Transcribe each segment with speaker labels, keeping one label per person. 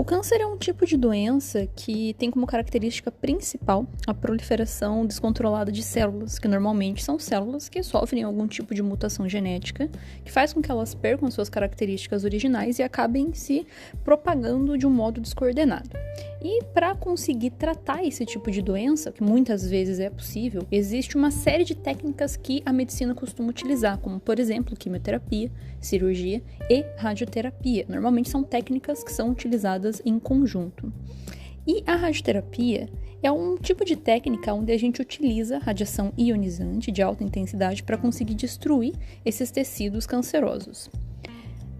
Speaker 1: O câncer é um tipo de doença que tem como característica principal a proliferação descontrolada de células, que normalmente são células que sofrem algum tipo de mutação genética, que faz com que elas percam suas características originais e acabem se propagando de um modo descoordenado. E para conseguir tratar esse tipo de doença, que muitas vezes é possível, existe uma série de técnicas que a medicina costuma utilizar, como, por exemplo, quimioterapia, cirurgia e radioterapia. Normalmente são técnicas que são utilizadas em conjunto. E a radioterapia é um tipo de técnica onde a gente utiliza radiação ionizante de alta intensidade para conseguir destruir esses tecidos cancerosos.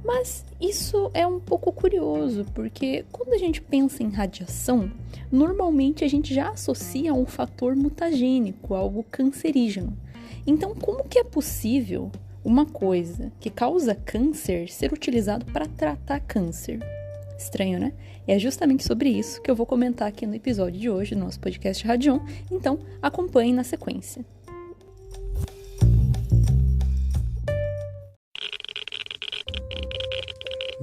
Speaker 1: Mas isso é um pouco curioso, porque quando a gente pensa em radiação, normalmente a gente já associa a um fator mutagênico, algo cancerígeno. Então, como que é possível uma coisa que causa câncer ser utilizado para tratar câncer? Estranho, né? É justamente sobre isso que eu vou comentar aqui no episódio de hoje do nosso podcast Radion, então acompanhem na sequência.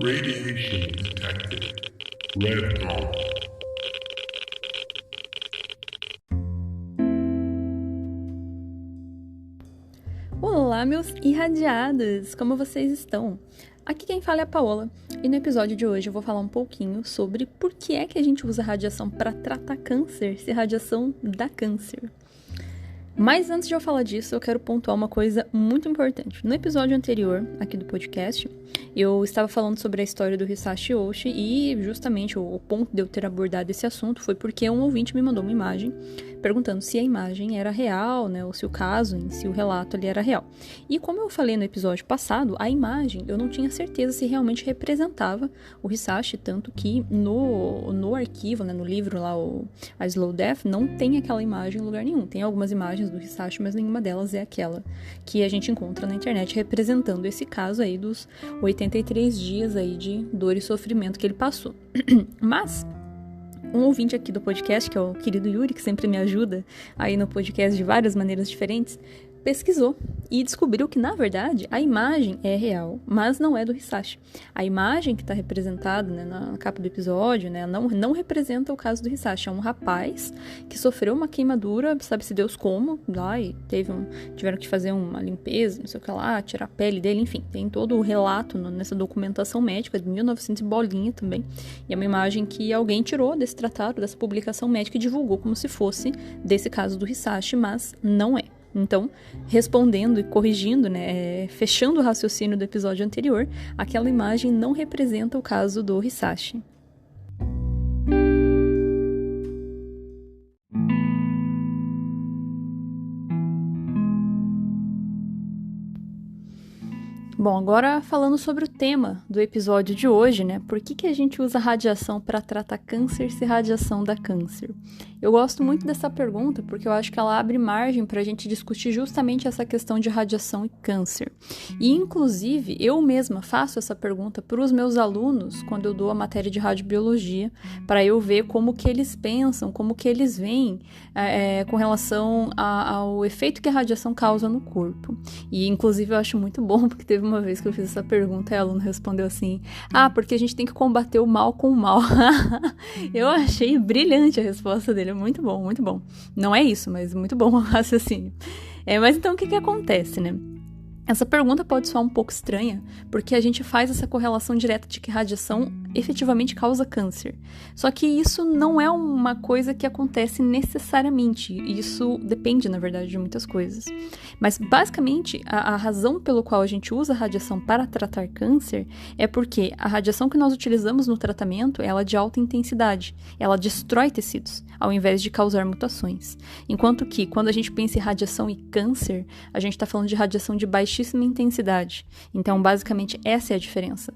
Speaker 2: Radiation detected. Red dawn.
Speaker 1: Olá, meus irradiados! Como vocês estão? Aqui quem fala é a Paola, e no episódio de hoje eu vou falar um pouquinho sobre por que é que a gente usa radiação para tratar câncer, se radiação dá câncer. Mas antes de eu falar disso, eu quero pontuar uma coisa muito importante. No episódio anterior, aqui do podcast, eu estava falando sobre a história do Hisashi Oshi e justamente o ponto de eu ter abordado esse assunto foi porque um ouvinte me mandou uma imagem perguntando se a imagem era real, né, ou se o caso em si, o relato ali era real. E como eu falei no episódio passado, a imagem eu não tinha certeza se realmente representava o Hisashi, tanto que no arquivo, né, no livro lá, a Slow Death, não tem aquela imagem em lugar nenhum. Tem algumas imagens do Hisashi, mas nenhuma delas é aquela que a gente encontra na internet representando esse caso aí dos 83 dias aí de dor e sofrimento que ele passou. Mas um ouvinte aqui do podcast, que é o querido Yuri, que sempre me ajuda aí no podcast de várias maneiras diferentes, pesquisou e descobriu que, na verdade, a imagem é real, mas não é do Hisashi. A imagem que está representada, né, na capa do episódio, né, não representa o caso do Hisashi. É um rapaz que sofreu uma queimadura, sabe-se Deus como, lá, e tiveram que fazer uma limpeza, não sei o que lá, tirar a pele dele, enfim. Tem todo o relato nessa documentação médica de 1900 e bolinha também. E é uma imagem que alguém tirou desse tratado, dessa publicação médica e divulgou como se fosse desse caso do Hisashi, mas não é. Então, respondendo e corrigindo, né, fechando o raciocínio do episódio anterior, aquela imagem não representa o caso do Hisashi. Bom, agora falando sobre o tema do episódio de hoje, né? Por que a gente usa radiação para tratar câncer se radiação dá câncer? Eu gosto muito dessa pergunta porque eu acho que ela abre margem para a gente discutir justamente essa questão de radiação e câncer. E, inclusive, eu mesma faço essa pergunta para os meus alunos quando eu dou a matéria de radiobiologia, para eu ver como que eles pensam, como que eles veem com relação ao efeito que a radiação causa no corpo. E, inclusive, eu acho muito bom porque teve uma vez que eu fiz essa pergunta e a aluna respondeu assim: porque a gente tem que combater o mal com o mal. Eu achei brilhante a resposta dele, muito bom, muito bom. Não é isso, mas muito bom o raciocínio. Mas então o que acontece, né? Essa pergunta pode soar um pouco estranha, porque a gente faz essa correlação direta de que radiação efetivamente causa câncer. Só que isso não é uma coisa que acontece necessariamente. Isso depende, na verdade, de muitas coisas. Mas, basicamente, a razão pelo qual a gente usa a radiação para tratar câncer é porque a radiação que nós utilizamos no tratamento ela é de alta intensidade. Ela destrói tecidos, ao invés de causar mutações. Enquanto que, quando a gente pensa em radiação e câncer, a gente está falando de radiação de baixíssima intensidade. Então, basicamente, essa é a diferença.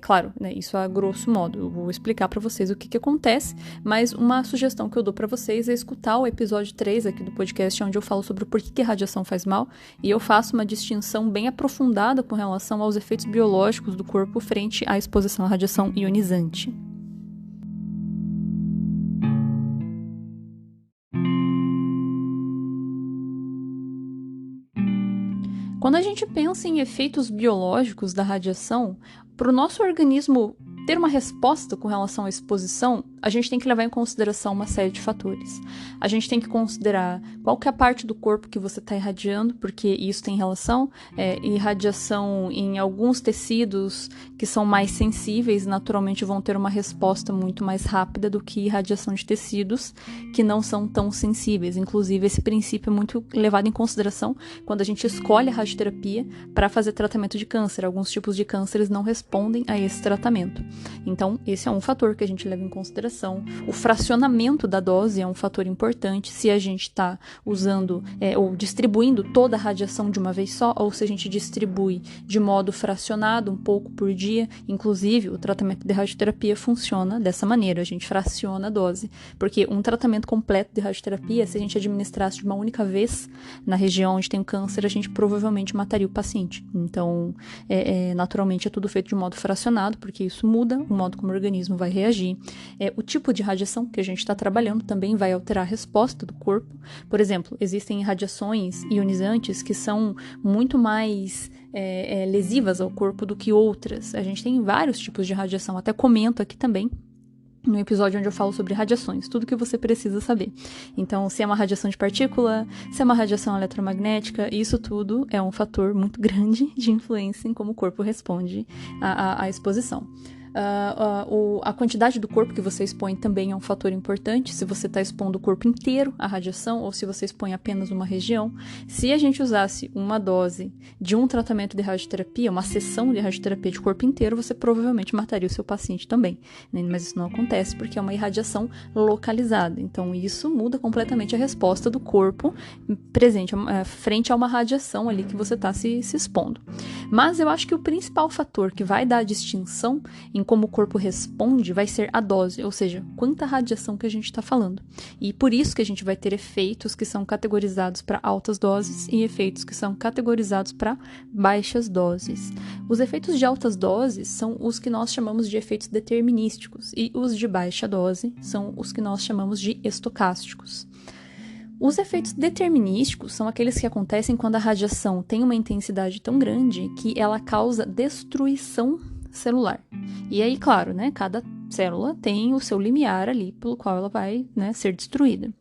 Speaker 1: Claro, né, isso a grosso modo. Eu vou explicar para vocês o que acontece, mas uma sugestão que eu dou para vocês é escutar o episódio 3 aqui do podcast, onde eu falo sobre o porquê que a radiação faz mal, e eu faço uma distinção bem aprofundada com relação aos efeitos biológicos do corpo frente à exposição à radiação ionizante. Quando a gente pensa em efeitos biológicos da radiação, para o nosso organismo ter uma resposta com relação à exposição, a gente tem que levar em consideração uma série de fatores. A gente tem que considerar qual que é a parte do corpo que você está irradiando, porque isso tem relação. Irradiação em alguns tecidos que são mais sensíveis, naturalmente vão ter uma resposta muito mais rápida do que irradiação de tecidos que não são tão sensíveis. Inclusive, esse princípio é muito levado em consideração quando a gente escolhe a radioterapia para fazer tratamento de câncer. Alguns tipos de cânceres não respondem a esse tratamento. Então, esse é um fator que a gente leva em consideração. O fracionamento da dose é um fator importante. Se a gente está usando ou distribuindo toda a radiação de uma vez só, ou se a gente distribui de modo fracionado, um pouco por dia. Inclusive, o tratamento de radioterapia funciona dessa maneira. A gente fraciona a dose. Porque um tratamento completo de radioterapia, se a gente administrasse de uma única vez na região onde tem o câncer, a gente provavelmente mataria o paciente. Então, naturalmente, é tudo feito de modo fracionado, porque isso muda o modo como o organismo vai reagir. O tipo de radiação que a gente está trabalhando também vai alterar a resposta do corpo. Por exemplo, existem radiações ionizantes que são muito mais lesivas ao corpo do que outras. A gente tem vários tipos de radiação, até comento aqui também no episódio onde eu falo sobre radiações, tudo que você precisa saber. Então, se é uma radiação de partícula, se é uma radiação eletromagnética, isso tudo é um fator muito grande de influência em como o corpo responde à exposição. A quantidade do corpo que você expõe também é um fator importante, se você está expondo o corpo inteiro à radiação ou se você expõe apenas uma região. Se a gente usasse uma dose de um tratamento de radioterapia, uma sessão de radioterapia de corpo inteiro, você provavelmente mataria o seu paciente também, né? Mas isso não acontece porque é uma irradiação localizada, então isso muda completamente a resposta do corpo presente frente a uma radiação ali que você está se expondo. Mas eu acho que o principal fator que vai dar a distinção em como o corpo responde vai ser a dose, ou seja, quanta radiação que a gente está falando. E por isso que a gente vai ter efeitos que são categorizados para altas doses e efeitos que são categorizados para baixas doses. Os efeitos de altas doses são os que nós chamamos de efeitos determinísticos e os de baixa dose são os que nós chamamos de estocásticos. Os efeitos determinísticos são aqueles que acontecem quando a radiação tem uma intensidade tão grande que ela causa destruição celular. E aí, claro, né, cada célula tem o seu limiar ali pelo qual ela vai, né, ser destruída.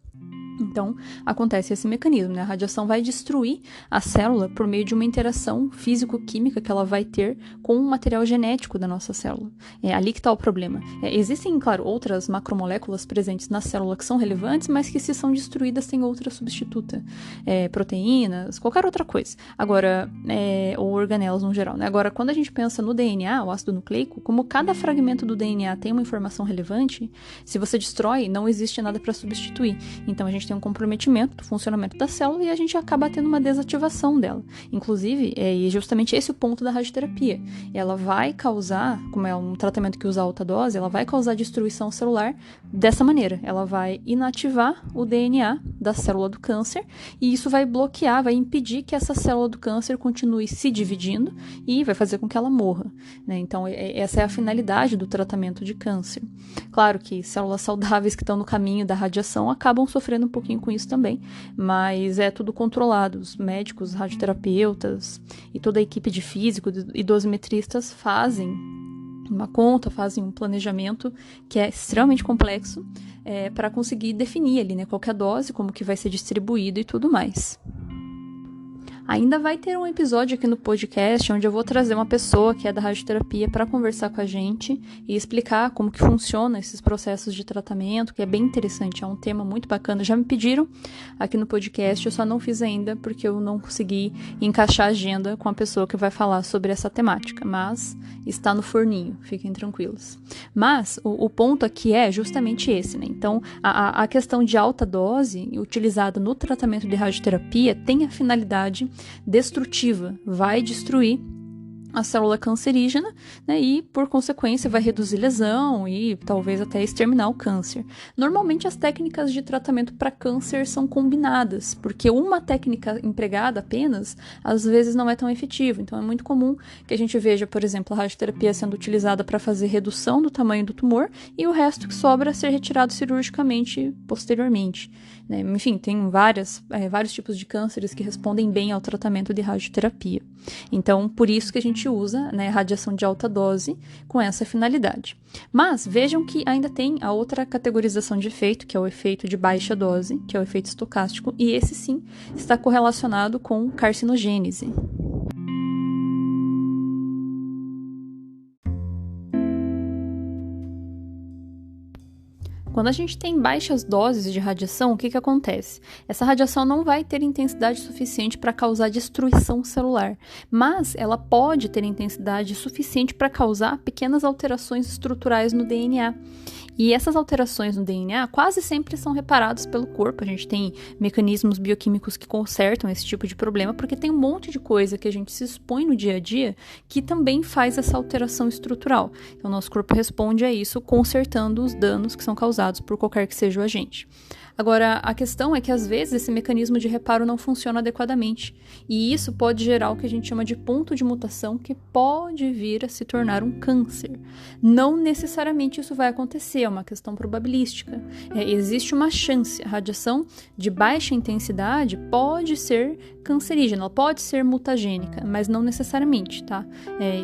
Speaker 1: Então, acontece esse mecanismo, né? A radiação vai destruir a célula por meio de uma interação físico-química que ela vai ter com o material genético da nossa célula. É ali que está o problema. Existem, claro, outras macromoléculas presentes na célula que são relevantes, mas que se são destruídas tem outra substituta. Proteínas, qualquer outra coisa. Agora, ou organelas no geral, né? Agora, quando a gente pensa no DNA, o ácido nucleico, como cada fragmento do DNA tem uma informação relevante, se você destrói, não existe nada para substituir. Então, a gente tem um comprometimento do funcionamento da célula e a gente acaba tendo uma desativação dela. Inclusive, é justamente esse o ponto da radioterapia. Ela vai causar, como é um tratamento que usa alta dose, ela vai causar destruição celular dessa maneira. Ela vai inativar o DNA da célula do câncer e isso vai bloquear, vai impedir que essa célula do câncer continue se dividindo e vai fazer com que ela morra, né? Então, essa é a finalidade do tratamento de câncer. Claro que células saudáveis que estão no caminho da radiação acabam sofrendo um pouquinho com isso também, mas é tudo controlado. Os médicos, radioterapeutas e toda a equipe de físico e dosimetristas fazem uma conta, fazem um planejamento que é extremamente complexo para conseguir definir ali, né, qual que é a dose, como que vai ser distribuído e tudo mais. Ainda vai ter um episódio aqui no podcast onde eu vou trazer uma pessoa que é da radioterapia para conversar com a gente e explicar como que funciona esses processos de tratamento, que é bem interessante, é um tema muito bacana. Já me pediram aqui no podcast, eu só não fiz ainda porque eu não consegui encaixar a agenda com a pessoa que vai falar sobre essa temática, mas está no forninho, fiquem tranquilos. Mas o ponto aqui é justamente esse, né? Então, a questão de alta dose utilizada no tratamento de radioterapia tem a finalidade destrutiva, vai destruir a célula cancerígena, né, e, por consequência, vai reduzir lesão e talvez até exterminar o câncer. Normalmente, as técnicas de tratamento para câncer são combinadas, porque uma técnica empregada apenas, às vezes, não é tão efetiva. Então, é muito comum que a gente veja, por exemplo, a radioterapia sendo utilizada para fazer redução do tamanho do tumor e o resto que sobra ser retirado cirurgicamente posteriormente, né? Enfim, tem vários tipos de cânceres que respondem bem ao tratamento de radioterapia. Então, por isso que a gente gente usa, né, radiação de alta dose com essa finalidade. Mas vejam que ainda tem a outra categorização de efeito, que é o efeito de baixa dose, que é o efeito estocástico, e esse sim está correlacionado com carcinogênese. Quando a gente tem baixas doses de radiação, o que acontece? Essa radiação não vai ter intensidade suficiente para causar destruição celular, mas ela pode ter intensidade suficiente para causar pequenas alterações estruturais no DNA. E essas alterações no DNA quase sempre são reparadas pelo corpo. A gente tem mecanismos bioquímicos que consertam esse tipo de problema, porque tem um monte de coisa que a gente se expõe no dia a dia que também faz essa alteração estrutural. Então, nosso corpo responde a isso consertando os danos que são causados por qualquer que seja o agente. Agora, a questão é que às vezes esse mecanismo de reparo não funciona adequadamente, e isso pode gerar o que a gente chama de ponto de mutação, que pode vir a se tornar um câncer. Não necessariamente isso vai acontecer, é uma questão probabilística. Existe uma chance, a radiação de baixa intensidade pode ser cancerígena, ela pode ser mutagênica, mas não necessariamente, tá?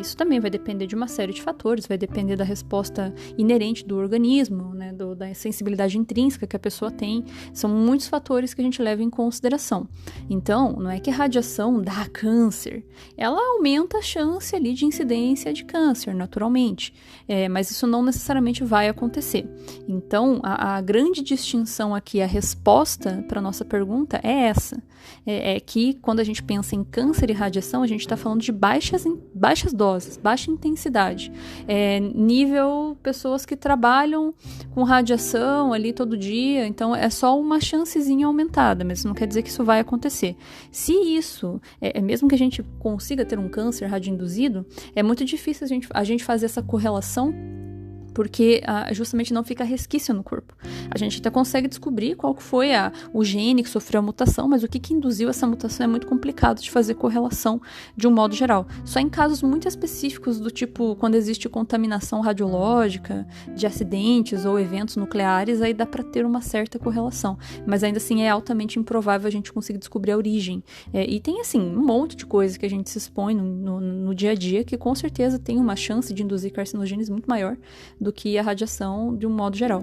Speaker 1: Isso também vai depender de uma série de fatores, vai depender da resposta inerente do organismo, né, da sensibilidade intrínseca que a pessoa tem. São muitos fatores que a gente leva em consideração. Então, não é que a radiação dá câncer, ela aumenta a chance ali de incidência de câncer, naturalmente, mas isso não necessariamente vai acontecer. Então, a grande distinção aqui, a resposta para a nossa pergunta é essa, é que quando a gente pensa em câncer e radiação, a gente está falando de baixas doses, baixa intensidade, nível pessoas que trabalham com radiação ali todo dia, então é só uma chancezinha aumentada, mas isso não quer dizer que isso vai acontecer. Se isso, mesmo que a gente consiga ter um câncer radioinduzido, é muito difícil a gente fazer essa correlação, porque justamente não fica resquício no corpo. A gente até consegue descobrir qual foi o gene que sofreu a mutação, mas o que induziu essa mutação é muito complicado de fazer correlação de um modo geral. Só em casos muito específicos, do tipo quando existe contaminação radiológica, de acidentes ou eventos nucleares, aí dá para ter uma certa correlação. Mas ainda assim é altamente improvável a gente conseguir descobrir a origem. E tem assim um monte de coisa que a gente se expõe no dia a dia que com certeza tem uma chance de induzir carcinogênese muito maior do que a radiação de um modo geral.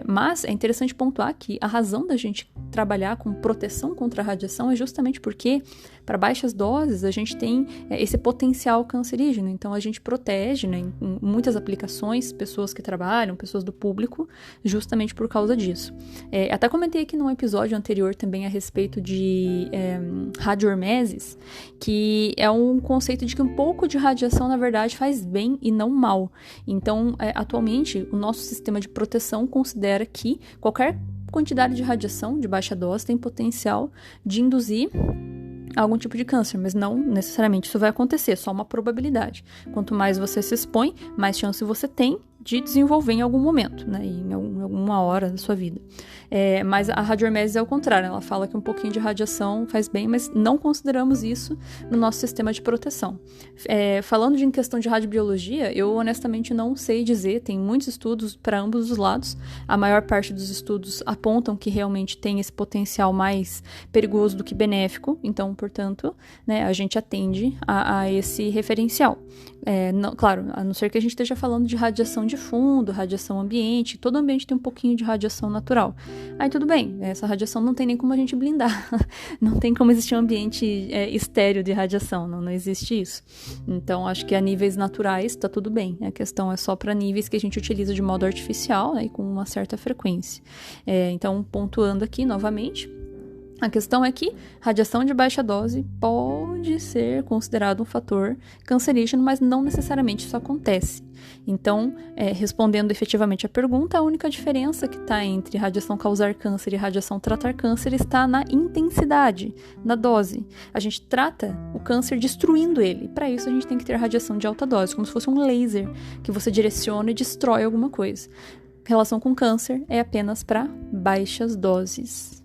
Speaker 1: Mas é interessante pontuar que a razão da gente trabalhar com proteção contra a radiação é justamente porque, para baixas doses, a gente tem esse potencial cancerígeno. Então, a gente protege, né, em muitas aplicações, pessoas que trabalham, pessoas do público, justamente por causa disso. Até comentei aqui num episódio anterior também a respeito de radiohormeses, que é um conceito de que um pouco de radiação, na verdade, faz bem e não mal. Então, atualmente, o nosso sistema de proteção considera que qualquer quantidade de radiação de baixa dose tem potencial de induzir algum tipo de câncer, mas não necessariamente isso vai acontecer, só uma probabilidade. Quanto mais você se expõe, mais chance você tem de desenvolver em algum momento, né, em alguma hora da sua vida. Mas a radiohormese é o contrário, ela fala que um pouquinho de radiação faz bem, mas não consideramos isso no nosso sistema de proteção. Falando em questão de radiobiologia, eu honestamente não sei dizer, tem muitos estudos para ambos os lados, a maior parte dos estudos apontam que realmente tem esse potencial mais perigoso do que benéfico, então, portanto, né, a gente atende a esse referencial. Claro, a não ser que a gente esteja falando de radiação de fundo, radiação ambiente, todo ambiente tem um pouquinho de radiação natural. Aí tudo bem, essa radiação não tem nem como a gente blindar, não tem como existir um ambiente estéril de radiação, não existe isso. Então, acho que a níveis naturais tá tudo bem, a questão é só para níveis que a gente utiliza de modo artificial, né, e com uma certa frequência. Então, pontuando aqui novamente, a questão é que radiação de baixa dose pode ser considerado um fator cancerígeno, mas não necessariamente isso acontece. Então, respondendo efetivamente a pergunta, a única diferença que está entre radiação causar câncer e radiação tratar câncer está na intensidade, na dose. A gente trata o câncer destruindo ele. Para isso, a gente tem que ter radiação de alta dose, como se fosse um laser que você direciona e destrói alguma coisa. Relação com câncer é apenas para baixas doses.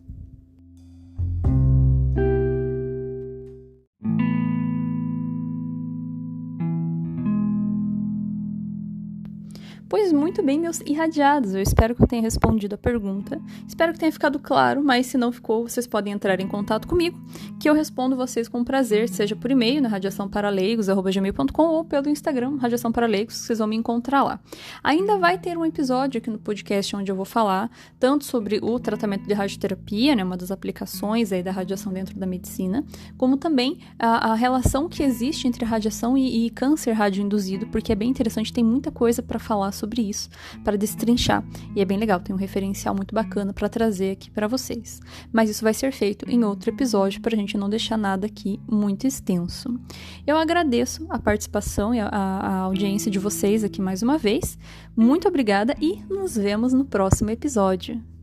Speaker 1: Pois muito bem, meus irradiados, eu espero que eu tenha respondido a pergunta, espero que tenha ficado claro, mas se não ficou, vocês podem entrar em contato comigo, que eu respondo vocês com prazer, seja por e-mail, na radiaçãoparaleigos@gmail.com ou pelo Instagram, Radiação para Leigos, vocês vão me encontrar lá. Ainda vai ter um episódio aqui no podcast onde eu vou falar tanto sobre o tratamento de radioterapia, né, uma das aplicações aí da radiação dentro da medicina, como também a relação que existe entre radiação e câncer radioinduzido, porque é bem interessante, tem muita coisa para falar sobre isso, para destrinchar, e é bem legal, tem um referencial muito bacana para trazer aqui para vocês. Mas isso vai ser feito em outro episódio, para a gente não deixar nada aqui muito extenso. Eu agradeço a participação e a audiência de vocês aqui mais uma vez, muito obrigada e nos vemos no próximo episódio.